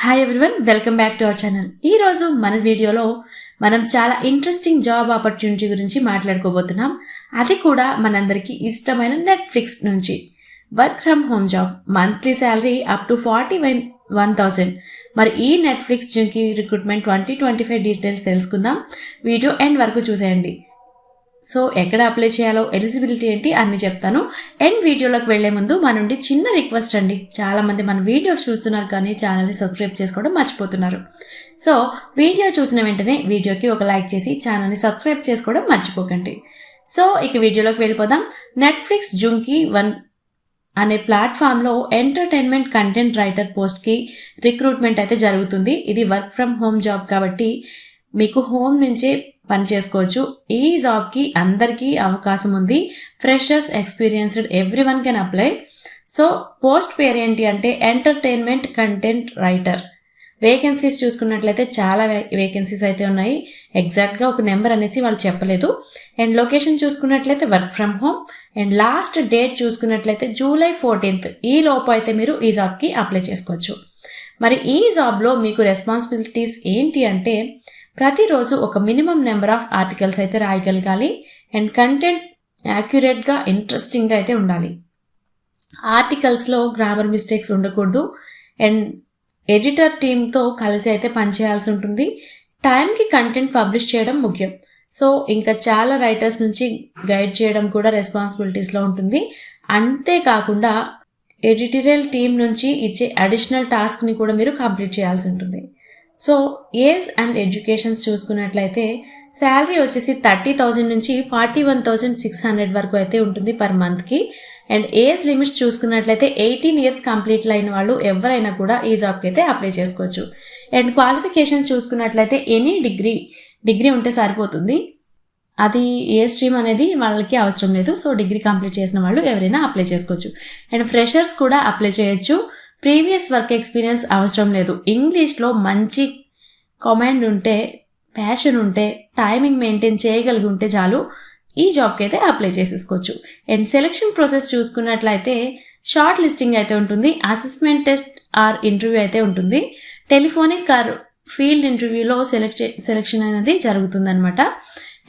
Hi everyone, welcome back to our channel. ఈరోజు మన వీడియోలో మనం చాలా ఇంట్రెస్టింగ్ జాబ్ ఆపర్చునిటీ గురించి మాట్లాడుకోబోతున్నాం. అది కూడా మనందరికీ ఇష్టమైన నెట్ఫ్లిక్స్ నుంచి work from home job, monthly salary up to 41,000. మరి ఈ నెట్ఫ్లిక్స్ నుంచి రిక్రూట్మెంట్ 2025 డీటెయిల్స్ తెలుసుకుందాం. వీడియో ఎండ్ వరకు చూసేయండి. సో ఎక్కడ అప్లై చేయాలో, ఎలిజిబిలిటీ ఏంటి అన్ని చెప్తాను. అండ్ వీడియోలోకి వెళ్లే ముందు మన నుండి చిన్న రిక్వెస్ట్ అండి. చాలా మంది మన వీడియోస్ చూస్తున్నారు కానీ ఛానల్ని సబ్స్క్రైబ్ చేసుకోవడం మర్చిపోతున్నారు. సో వీడియో చూసిన వెంటనే వీడియోకి ఒక లైక్ చేసి ఛానల్ని సబ్స్క్రైబ్ చేసుకోవడం మర్చిపోకండి. సో ఇక వీడియోలోకి వెళ్ళిపోదాం. నెట్ఫ్లిక్స్ జుంకీ 1 అనే ప్లాట్ఫామ్లో ఎంటర్టైన్మెంట్ కంటెంట్ రైటర్ పోస్ట్కి రిక్రూట్మెంట్ అయితే జరుగుతుంది. ఇది వర్క్ ఫ్రమ్ హోమ్ జాబ్ కాబట్టి మీకు హోమ్ నుంచే పని చేసుకోవచ్చు. ఈ జాబ్కి అందరికీ అవకాశం ఉంది. Freshers, experienced, everyone can apply. So post పేరు ఏంటి అంటే ఎంటర్టైన్మెంట్ కంటెంట్ రైటర్. వేకెన్సీస్ చూసుకున్నట్లయితే చాలా వేకెన్సీస్ అయితే ఉన్నాయి. ఎగ్జాక్ట్గా ఒక నెంబర్ అనేసి వాళ్ళు చెప్పలేదు. అండ్ లొకేషన్ చూసుకున్నట్లయితే work from home. And last date చూసుకున్నట్లయితే జూలై 14th. ఈ లోపు అయితే మీరు ఈ జాబ్కి అప్లై చేసుకోవచ్చు. మరి ఈ జాబ్లో మీకు రెస్పాన్సిబిలిటీస్ ఏంటి అంటే ప్రతిరోజు ఒక మినిమం నెంబర్ ఆఫ్ ఆర్టికల్స్ అయితే రాయగలగాలి. అండ్ కంటెంట్ యాక్యురేట్గా, ఇంట్రెస్టింగ్గా అయితే ఉండాలి. ఆర్టికల్స్లో గ్రామర్ మిస్టేక్స్ ఉండకూడదు. అండ్ ఎడిటర్ టీమ్తో కలిసి అయితే పనిచేయాల్సి ఉంటుంది. టైంకి కంటెంట్ పబ్లిష్ చేయడం ముఖ్యం. సో ఇంకా చాలా రైటర్స్ నుంచి గైడ్ చేయడం కూడా రెస్పాన్సిబిలిటీస్లో ఉంటుంది. అంతేకాకుండా ఎడిటోరియల్ టీం నుంచి ఇచ్చే అడిషనల్ టాస్క్ని కూడా మీరు కంప్లీట్ చేయాల్సి ఉంటుంది. సో ఏజ్ అండ్ ఎడ్యుకేషన్స్ చూసుకున్నట్లయితే శాలరీ వచ్చేసి 30,000 నుంచి 41,600 వరకు అయితే ఉంటుంది పర్ మంత్కి. అండ్ ఏజ్ లిమిట్స్ చూసుకున్నట్లయితే 18 years కంప్లీట్ అయిన వాళ్ళు ఎవరైనా కూడా ఈ జాబ్కి అయితే అప్లై చేసుకోవచ్చు. అండ్ క్వాలిఫికేషన్ చూసుకున్నట్లయితే ఎనీ డిగ్రీ ఉంటే సరిపోతుంది. అది ఏ స్ట్రీమ్ అనేది వాళ్ళకి అవసరం లేదు. సో డిగ్రీ కంప్లీట్ చేసిన వాళ్ళు ఎవరైనా అప్లై చేసుకోవచ్చు. అండ్ ఫ్రెషర్స్ కూడా అప్లై చేయొచ్చు. ప్రీవియస్ వర్క్ ఎక్స్పీరియన్స్ అవసరం లేదు. ఇంగ్లీష్లో మంచి కమాండ్ ఉంటే, ప్యాషన్ ఉంటే, టైమింగ్ మెయింటైన్ చేయగలిగి ఉంటే చాలు ఈ జాబ్కి అయితే అప్లై చేసేసుకోవచ్చు. అండ్ సెలెక్షన్ ప్రాసెస్ చూసుకున్నట్లయితే షార్ట్ లిస్టింగ్ అయితే ఉంటుంది. అసెస్మెంట్ టెస్ట్ ఆర్ ఇంటర్వ్యూ అయితే ఉంటుంది. టెలిఫోనిక్ ఆర్ ఫీల్డ్ ఇంటర్వ్యూలో సెలెక్షన్ అనేది జరుగుతుందన్నమాట.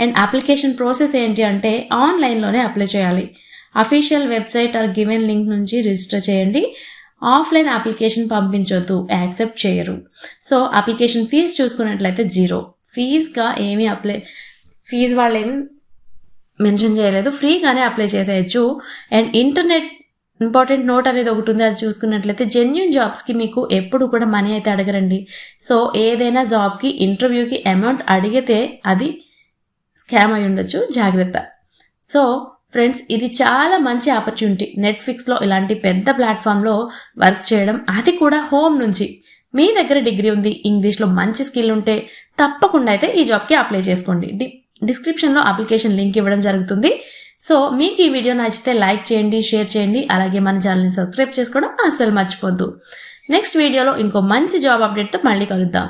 అండ్ అప్లికేషన్ ప్రాసెస్ ఏంటి అంటే ఆన్లైన్లోనే అప్లై చేయాలి. Official website are given link నుంచి రిజిస్టర్ చేయండి. ఆఫ్లైన్ అప్లికేషన్ పంపించొద్దు, యాక్సెప్ట్ చేయరు. సో అప్లికేషన్ ఫీజు చూసుకున్నట్లయితే 0. ఫీజు వాళ్ళు ఏమి మెన్షన్ చేయలేదు. ఫ్రీగానే అప్లై చేసేయచ్చు. అండ్ ఇంపార్టెంట్ నోట్ అనేది ఒకటి ఉంది. అది చూసుకున్నట్లయితే జెన్యూన్ జాబ్స్కి మీకు ఎప్పుడు కూడా మనీ అయితే అడగరండి. సో ఏదైనా జాబ్కి ఇంటర్వ్యూకి అమౌంట్ అడిగితే అది స్కామ్ అయి ఉండొచ్చు, జాగ్రత్త. సో ఫ్రెండ్స్, ఇది చాలా మంచి ఆపర్చునిటీ. నెట్ఫ్లిక్స్లో ఇలాంటి పెద్ద ప్లాట్ఫామ్లో వర్క్ చేయడం, అది కూడా హోమ్ నుంచి. మీ దగ్గర డిగ్రీ ఉంది, ఇంగ్లీష్లో మంచి స్కిల్ ఉంటే తప్పకుండా అయితే ఈ జాబ్కి అప్లై చేసుకోండి. డిస్క్రిప్షన్లో అప్లికేషన్ లింక్ ఇవ్వడం జరుగుతుంది. సో మీకు ఈ వీడియో నచ్చితే లైక్ చేయండి, షేర్ చేయండి. అలాగే మన ఛానల్ని సబ్స్క్రైబ్ చేసుకోవడం అస్సలు మర్చిపోద్దు. నెక్స్ట్ వీడియోలో ఇంకో మంచి జాబ్ అప్డేట్తో మళ్ళీ కలుద్దాం.